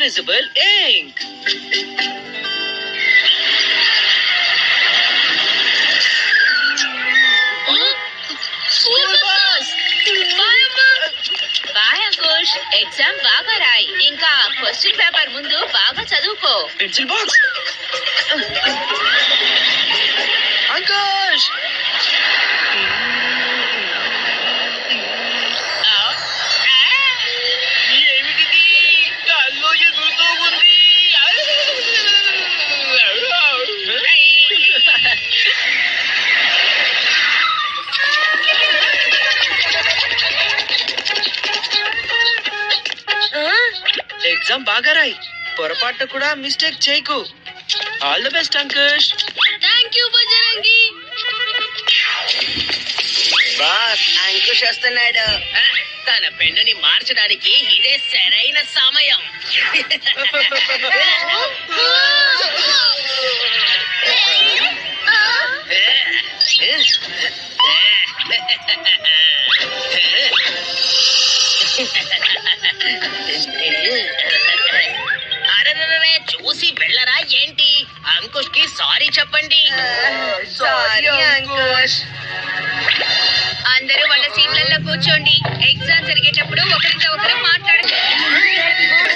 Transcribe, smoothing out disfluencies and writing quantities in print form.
invisible ink. School bus. Bye Ankush exam బాగా రాయి ఇంకా క్వశ్చన్ పేపర్ ముందు బాగా చదువుకో Pencil box. Ankush. ఏమిటిది గాల్లో ఎగురుతూ ఉంది. ఎగ్జామ్ బాగా రాయి పొరపాటు కూడా మిస్టేక్ చేయకు all the best Ankush thank you Bajrangi boss Ankush వస్తున్నాడు. తన పెన్నుని మార్చడానికి ఇదే సరైన సమయం. అరే చూసి వెళ్ళరా ఏంటి? అంకుష్ కి సారీ చెప్పండి. సారీ అంకుష్ అందరూ వాళ్ళ సీట్లలో కూర్చోండి ఎగ్జామ్ జరిగేటప్పుడు ఒకరితో ఒకరు మాట్లాడుకోండి